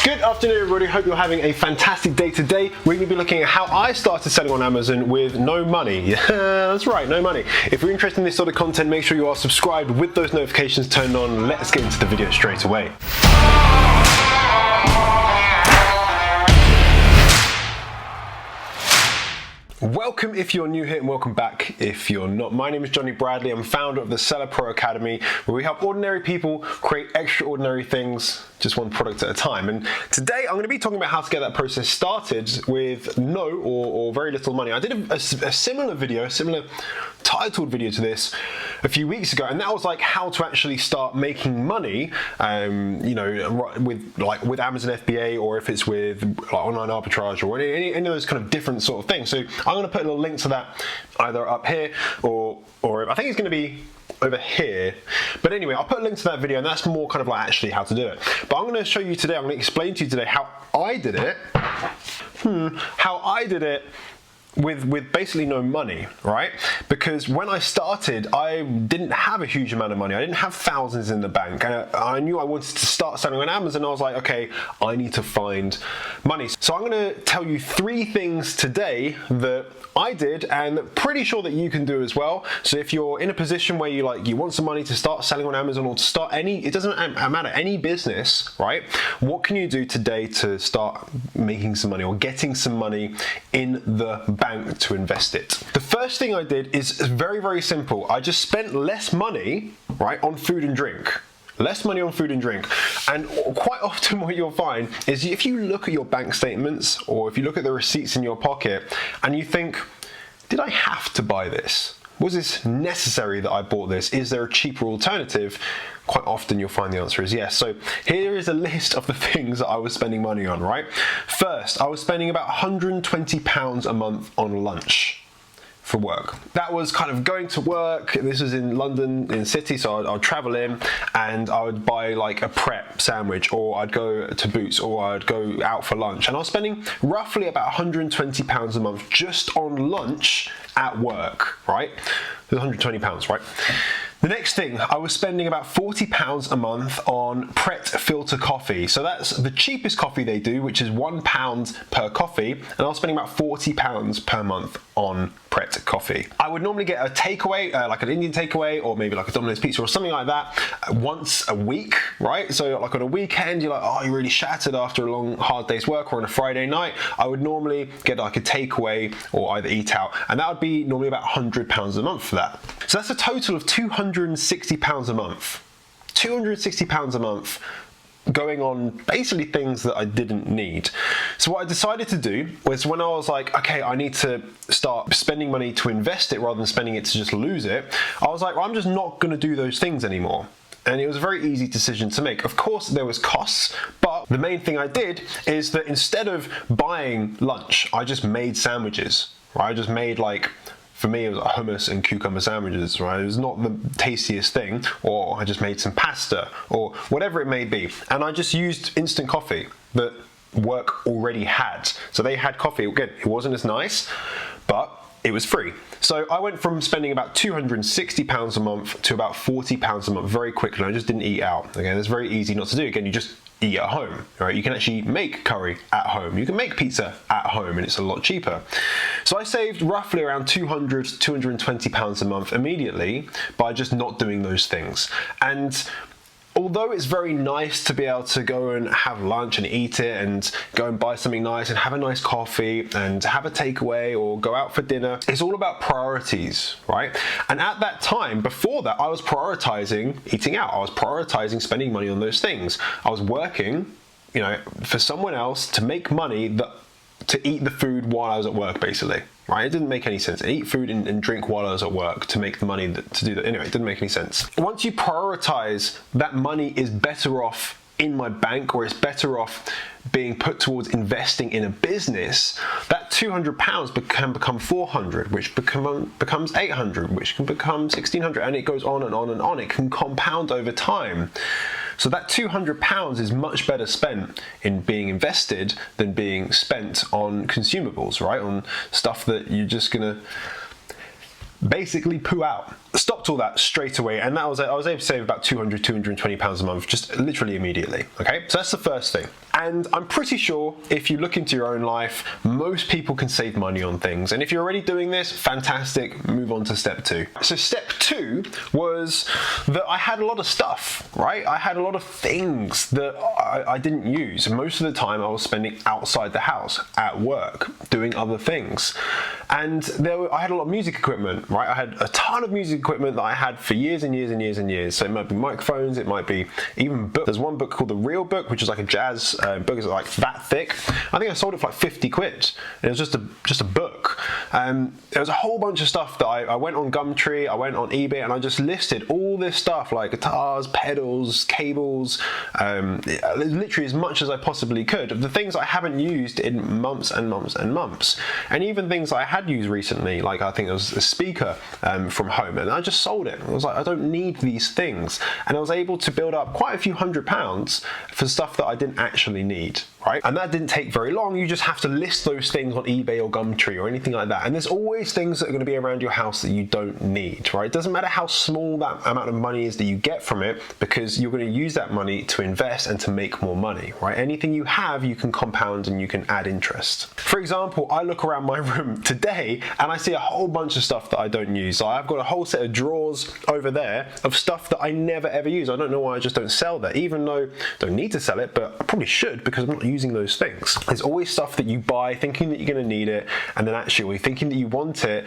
Good afternoon, everybody. Hope you're having a fantastic day today. We're going to be looking at how I started selling on Amazon with no money. Yeah, that's right, no money. If you're interested in this sort of content, make sure you are subscribed with those notifications turned on. Let's get into the video straight away. Welcome if you're new here and welcome back if you're not. My name is Jonny Bradley. I'm founder of the Seller Pro Academy, where we help ordinary people create extraordinary things just one product at a time. And today I'm going to be talking about how to get that process started with no or very little money. I did a similar video, a similar titled video to this a few weeks ago, and that was like how to actually start making money, you know, with Amazon FBA, or if it's with like online arbitrage or any of those kind of different sort of things. So I'm going to put a little link to that either up here or I think it's going to be over here, but anyway, I'll put a link to that video, and that's more kind of like actually how to do it. But I'm going to show you today, I'm going to explain to you today how I did it, with basically no money, right? Because when I started, I didn't have a huge amount of money. I didn't have thousands in the bank. I knew I wanted to start selling on Amazon. I was like, okay, I need to find money. So I'm gonna tell you 3 things today that I did, and pretty sure that you can do as well. So if you're in a position where you want some money to start selling on Amazon, or to start it doesn't matter, any business, right? What can you do today to start making some money or getting some money in the bank to invest it? The first thing I did is very, very simple. I just spent less money, right, on food and drink. Less money on food and drink. And quite often what you'll find is if you look at your bank statements, or if you look at the receipts in your pocket and you think, did I have to buy this? Was this necessary that I bought this? Is there a cheaper alternative? Quite often you'll find the answer is yes. So here is a list of the things that I was spending money on, right? First, I was spending about £120 a month on lunch for work. That was kind of going to work. This was in London, in the city, so I'd travel in and I would buy like a prep sandwich, or I'd go to Boots, or I'd go out for lunch. And I was spending roughly about £120 a month just on lunch at work, right? It was £120, right? The next thing, I was spending about £40 a month on Pret filter coffee. So that's the cheapest coffee they do, which is £1 per coffee. And I was spending about £40 per month on Pret coffee. I would normally get a takeaway, like an Indian takeaway, or maybe like a Domino's pizza or something like that, once a week, right? So like on a weekend, you're like, oh, you're really shattered after a long, hard day's work, or on a Friday night, I would normally get like a takeaway or either eat out. And that would be normally about £100 a month for that. So that's a total of £260 a month. £260 a month going on basically things that I didn't need. So what I decided to do was, when I was like, okay, I need to start spending money to invest it rather than spending it to just lose it, I was like, well, I'm just not going to do those things anymore. And it was a very easy decision to make. Of course, there was costs, but the main thing I did is that instead of buying lunch, I just made sandwiches, right? I just made, like, for me, it was hummus and cucumber sandwiches, right? It was not the tastiest thing, or I just made some pasta, or whatever it may be. And I just used instant coffee that work already had. So they had coffee, again, it wasn't as nice, but it was free. So I went from spending about £260 a month to about £40 a month very quickly. I just didn't eat out. Again, it's very easy not to do. Again, you just eat at home, right? You can actually make curry at home. You can make pizza at home, and it's a lot cheaper. So I saved roughly around £200, £220 a month immediately by just not doing those things. And although it's very nice to be able to go and have lunch and eat it, and go and buy something nice and have a nice coffee and have a takeaway or go out for dinner, it's all about priorities, right? And at that time, before that, I was prioritizing eating out. I was prioritizing spending money on those things. I was working, you know, for someone else to make money to eat the food while I was at work, basically. Right? It didn't make any sense. I eat food and drink while I was at work to make the money to do that. Anyway, it didn't make any sense. Once you prioritize that money is better off in my bank, or it's better off being put towards investing in a business, that £200 can become £400, which becomes £800, which can become £1,600, and it goes on and on and on. It can compound over time. So that £200 is much better spent in being invested than being spent on consumables, right? On stuff that you're just gonna basically poo out. Stopped all that straight away, and I was able to save about £200, £220 a month, just literally immediately. Okay, so that's the first thing. And I'm pretty sure if you look into your own life, most people can save money on things. And if you're already doing this, fantastic, move on to step 2. So step 2 was that I had a lot of stuff, right? I had a lot of things that I didn't use. Most of the time I was spending outside the house, at work, doing other things. And I had a lot of music equipment, right? I had a ton of music equipment that I had for years and years and years and years. So it might be microphones, it might be even books. There's one book called The Real Book, which is like a jazz book. It's like that thick. I think I sold it for like 50 quid. It was just a book. There was a whole bunch of stuff that I went on Gumtree, I went on eBay, and I just listed all this stuff like guitars, pedals, cables, literally as much as I possibly could of the things I haven't used in months and months and months. And even things I had used recently, like I think it was a speaker from home, and I just sold it. I was like, I don't need these things. And I was able to build up quite a few £100s for stuff that I didn't actually need, right? And that didn't take very long. You just have to list those things on eBay or Gumtree or anything like that. And there's always things that are going to be around your house that you don't need, right? It doesn't matter how small that amount of money is that you get from it, because you're going to use that money to invest and to make more money, right? Anything you have, you can compound and you can add interest. For example, I look around my room today and I see a whole bunch of stuff that I don't use. So I've got a whole set of drawers over there of stuff that I never ever use. I don't know why I just don't sell that, even though I don't need to sell it, but I probably should, because I'm not using those things. There's always stuff that you buy thinking that you're going to need it, and then actually you're thinking that you want it,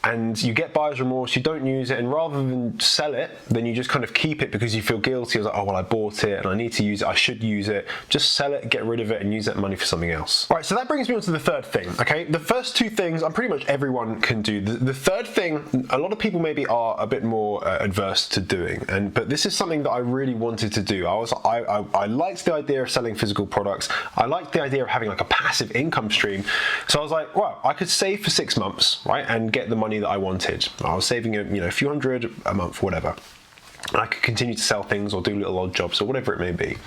and you get buyer's remorse, you don't use it, and rather than sell it, then you just kind of keep it because you feel guilty. You're like, oh well, I bought it and I need to use it, I should use it. Just sell it, get rid of it, and use that money for something else. All right, so that brings me on to the third thing, okay? The first two things, pretty much everyone can do. The third thing, a lot of people maybe are a bit more adverse to doing, but this is something that I really wanted to do. I liked the idea of selling physical products. I liked the idea of having like a passive income stream. So I was like, well, I could save for 6 months, right, and get the money that I wanted. I was saving a few hundred a month, whatever. I could continue to sell things or do little odd jobs or whatever it may be.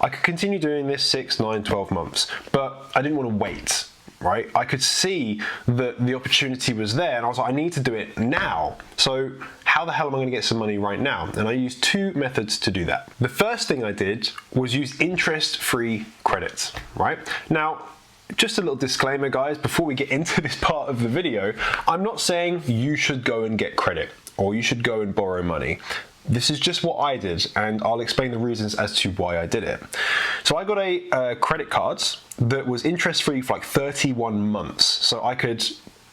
I could continue doing this 6, 9, 12 months, but I didn't want to wait, right? I could see that the opportunity was there, and I was like, I need to do it now. So how the hell am I going to get some money right now? And I used 2 methods to do that. The first thing I did was use interest-free credits, right? Now, just a little disclaimer, guys, before we get into this part of the video, I'm not saying you should go and get credit or you should go and borrow money. This is just what I did, and I'll explain the reasons as to why I did it. So I got a credit cards that was interest-free for like 31 months. So I could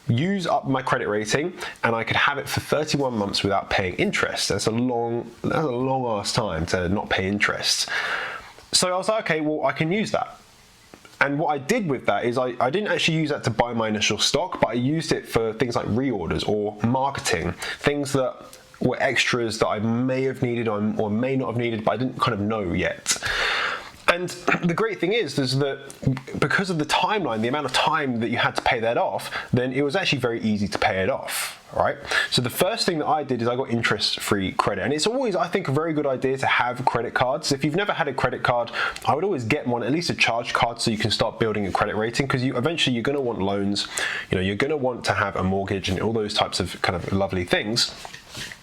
use up my credit rating and I could have it for 31 months without paying interest. That's a long ass time to not pay interest. So I was like, okay, well, I can use that. And what I did with that is I didn't actually use that to buy my initial stock, but I used it for things like reorders or marketing, things that were extras that I may have needed or may not have needed, but I didn't kind of know yet. And the great thing is that because of the timeline, the amount of time that you had to pay that off, then it was actually very easy to pay it off, right? So the first thing that I did is I got interest-free credit. And it's always, I think, a very good idea to have credit cards. If you've never had a credit card, I would always get one, at least a charge card, so you can start building a credit rating, because eventually you're going to want loans, you're going to want to have a mortgage and all those types of kind of lovely things.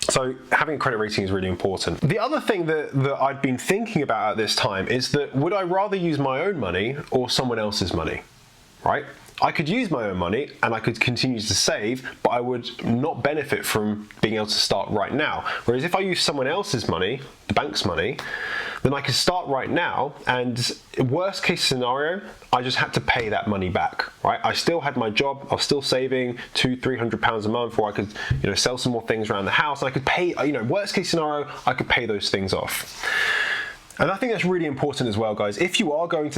So having a credit rating is really important. The other thing that I'd been thinking about at this time is that would I rather use my own money or someone else's money, right? I could use my own money and I could continue to save, but I would not benefit from being able to start right now. Whereas if I use someone else's money, the bank's money, then I could start right now, and worst case scenario, I just had to pay that money back, right? I still had my job, I was still saving £200-300 a month, or I could, sell some more things around the house, and I could pay, worst case scenario, I could pay those things off. And I think that's really important as well, guys. If you are going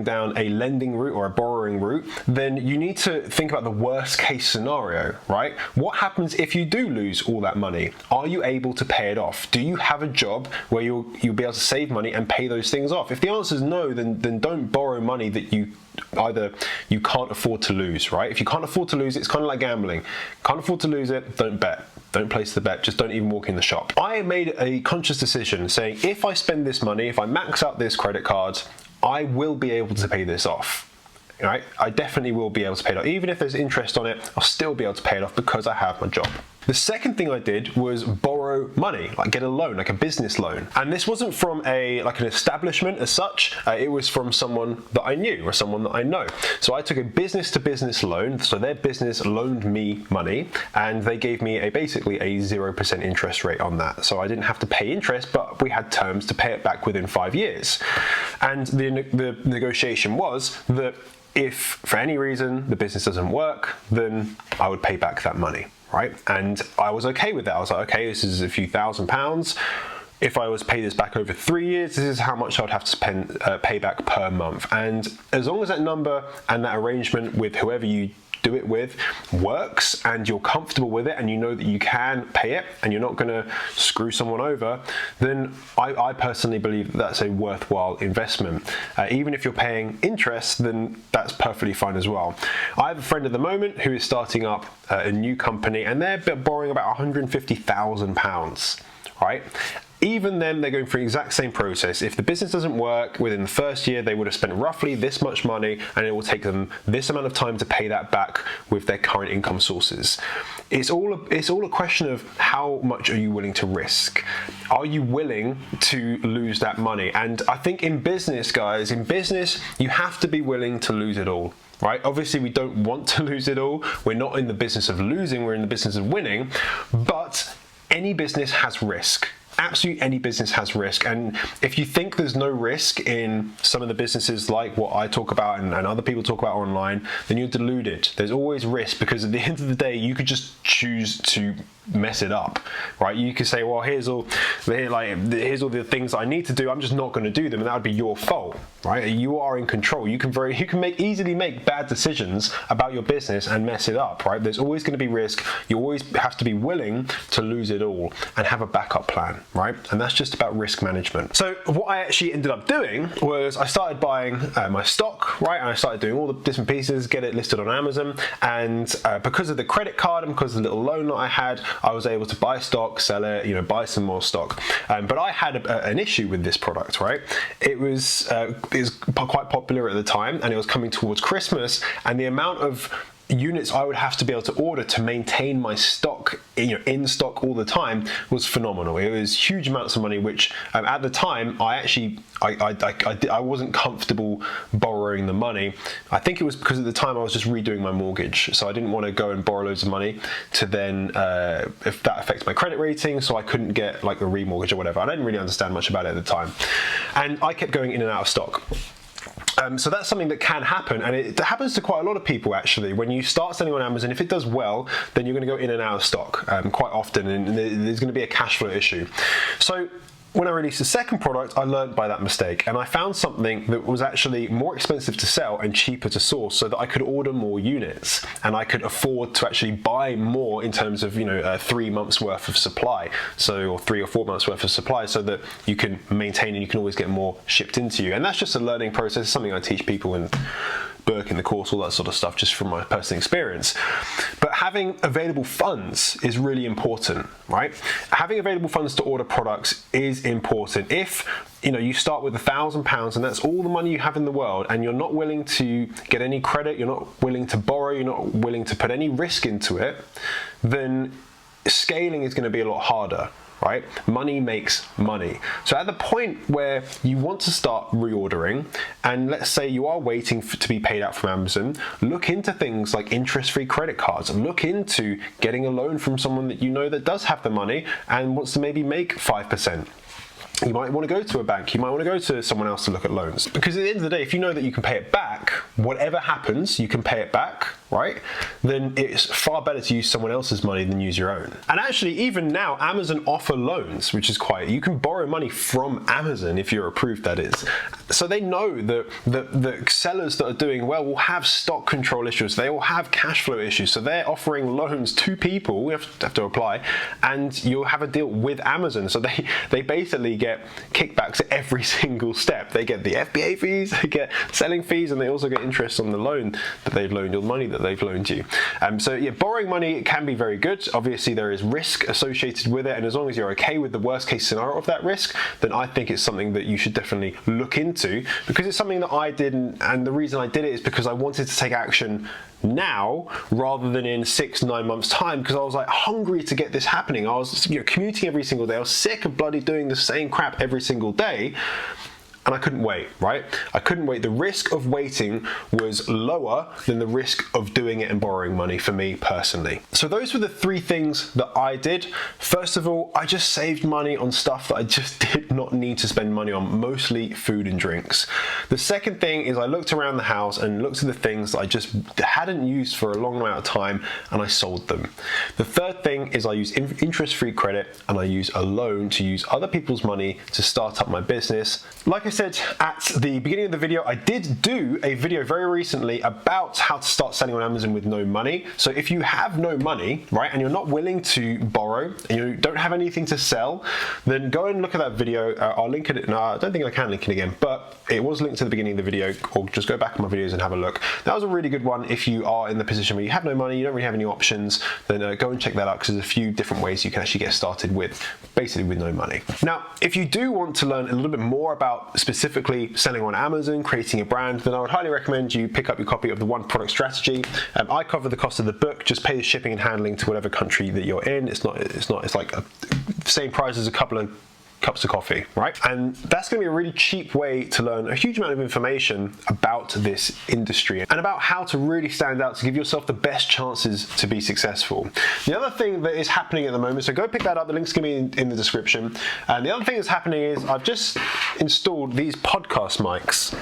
down a lending route or a borrowing route, then you need to think about the worst case scenario, right? What happens if you do lose all that money? Are you able to pay it off? Do you have a job where you'll be able to save money and pay those things off? If the answer is no, then don't borrow money that you can't afford to lose, right? If you can't afford to lose, it's kind of like gambling. Can't afford to lose it, don't bet. Don't place the bet, just don't even walk in the shop. I made a conscious decision saying, if I spend this money, if I max out this credit card, I will be able to pay this off. Right? I definitely will be able to pay it off. Even if there's interest on it, I'll still be able to pay it off because I have my job. The second thing I did was borrow borrow money, like get a loan, like a business loan. And this wasn't from like an establishment as such, it was from someone that I knew or someone that I know. So I took a business to business loan, so their business loaned me money and they gave me basically a 0% interest rate on that. So I didn't have to pay interest, but we had terms to pay it back within 5 years. And the negotiation was that if for any reason the business doesn't work, then I would pay back that money, right? And I was okay with that. I was like, okay, this is a few £1,000s. If I was to pay this back over 3 years, this is how much I would have to pay back per month. And as long as that number and that arrangement with whoever you do it with works and you're comfortable with it and you know that you can pay it and you're not going to screw someone over, then I personally believe that that's a worthwhile investment. Even if you're paying interest, then that's perfectly fine as well. I have a friend at the moment who is starting up a new company and they're borrowing about £150,000, right? Even then, they're going through the exact same process. If the business doesn't work within the first year, they would have spent roughly this much money and it will take them this amount of time to pay that back with their current income sources. It's all a question of how much are you willing to risk? Are you willing to lose that money? And I think in business, guys, in business, you have to be willing to lose it all. Right? Obviously, we don't want to lose it all. We're not in the business of losing, we're in the business of winning. But any business has risk. Absolutely any business has risk, and if you think there's no risk in some of the businesses like what I talk about and other people talk about online, then you're deluded. There's always risk because at the end of the day you could just choose to mess it up, right? You could say, well, here's all the things I need to do, I'm just not going to do them, and that would be your fault, right? You are in control. You can easily make bad decisions about your business and mess it up, right? There's always going to be risk. You always have to be willing to lose it all and have a backup plan, right? And that's just about risk management. So what I actually ended up doing was I started buying my stock, right? And I started doing all the different pieces, get it listed on Amazon, and because of the credit card and because of the little loan that I had, I was able to buy stock, sell it, buy some more stock. But I had an issue with this product, right? It was quite popular at the time, and it was coming towards Christmas, and the amount of units I would have to be able to order to maintain my stock, in stock all the time was phenomenal. It was huge amounts of money, which at the time I wasn't comfortable borrowing the money. I think it was because at the time I was just redoing my mortgage, so I didn't want to go and borrow loads of money to then if that affects my credit rating, so I couldn't get like a remortgage or whatever. I didn't really understand much about it at the time, and I kept going in and out of stock. So that's something that can happen, and it happens to quite a lot of people actually. When you start selling on Amazon, if it does well, then you're going to go in and out of stock quite often, and there's going to be a cash flow issue. So when I released the second product, I learned by that mistake, and I found something that was actually more expensive to sell and cheaper to source, so that I could order more units and I could afford to actually buy more in terms of 3 months worth of supply, or 3 or 4 months worth of supply, so that you can maintain and you can always get more shipped into you. And that's just a learning process, something I teach people in Burke in the course, all that sort of stuff, just from my personal experience. But having available funds is really important, right? Having available funds to order products is important. If you start with £1,000 and that's all the money you have in the world, and you're not willing to get any credit, you're not willing to borrow, you're not willing to put any risk into it, then scaling is going to be a lot harder. Right? Money makes money. So at the point where you want to start reordering, and let's say you are waiting to be paid out from Amazon, look into things like interest-free credit cards. Look into getting a loan from someone that you know that does have the money and wants to maybe make 5%. You might want to go to a bank, you might want to go to someone else to look at loans. Because at the end of the day, if you know that you can pay it back, whatever happens, you can pay it back, right? Then it's far better to use someone else's money than use your own. And actually, even now, Amazon offer loans, which is you can borrow money from Amazon if you're approved, that is. So they know that the sellers that are doing well will have stock control issues, they will have cash flow issues, so they're offering loans to people, we have to apply, and you'll have a deal with Amazon. So they basically get kickbacks at every single step. They get the FBA fees, they get selling fees, and they also get interest on the loan that they've loaned, or the money that they've loaned you. So yeah, borrowing money can be very good. Obviously there is risk associated with it, and as long as you're okay with the worst case scenario of that risk, then I think it's something that you should definitely look into, because it's something that I didn't, and the reason I did it is because I wanted to take action now rather than in 6-9 months time, because I was like hungry to get this happening. I was commuting every single day. I was sick of bloody doing the same crap every single day. And I couldn't wait, right? I couldn't wait. The risk of waiting was lower than the risk of doing it and borrowing money for me personally. So those were the 3 things that I did. First of all, I just saved money on stuff that I just did not need to spend money on, mostly food and drinks. The second thing is I looked around the house and looked at the things that I just hadn't used for a long amount of time, and I sold them. The third thing is I use interest-free credit, and I use a loan to use other people's money to start up my business. Like I said at the beginning of the video, I did do a video very recently about how to start selling on Amazon with no money. So if you have no money, right, and you're not willing to borrow, and you don't have anything to sell, then go and look at that video. I'll link it. No, I don't think I can link it again, but it was linked to the beginning of the video, or just go back on my videos and have a look. That was a really good one. If you are in the position where you have no money, you don't really have any options, then go and check that out, because there's a few different ways you can actually get started with, basically with no money. Now, if you do want to learn a little bit more about specifically selling on Amazon, creating a brand, then I would highly recommend you pick up your copy of the One Product Strategy. I cover the cost of the book, just pay the shipping and handling to whatever country that you're in. It's like the same price as a couple of cups of coffee, right? And that's going to be a really cheap way to learn a huge amount of information about this industry and about how to really stand out to give yourself the best chances to be successful. The other thing that is happening at the moment, so go pick that up, the link's going to be in the description. And the other thing that's happening is I've just installed these podcast mics.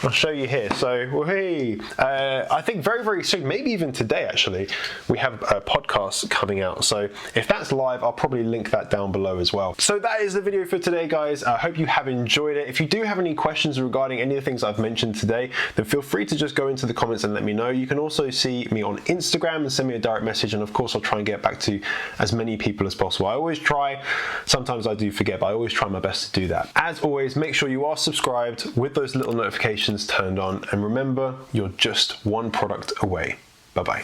I'll show you here. So hey, I think very, very soon, maybe even today actually, we have a podcast coming out. So if that's live, I'll probably link that down below as well. So that is the video for today, guys. I hope you have enjoyed it. If you do have any questions regarding any of the things I've mentioned today, then feel free to just go into the comments and let me know. You can also see me on Instagram and send me a direct message, and of course I'll try and get back to as many people as possible. I always try, sometimes I do forget, but I always try my best to do that. As always, make sure you are subscribed with those little notifications turned on, and remember, you're just one product away. Bye-bye.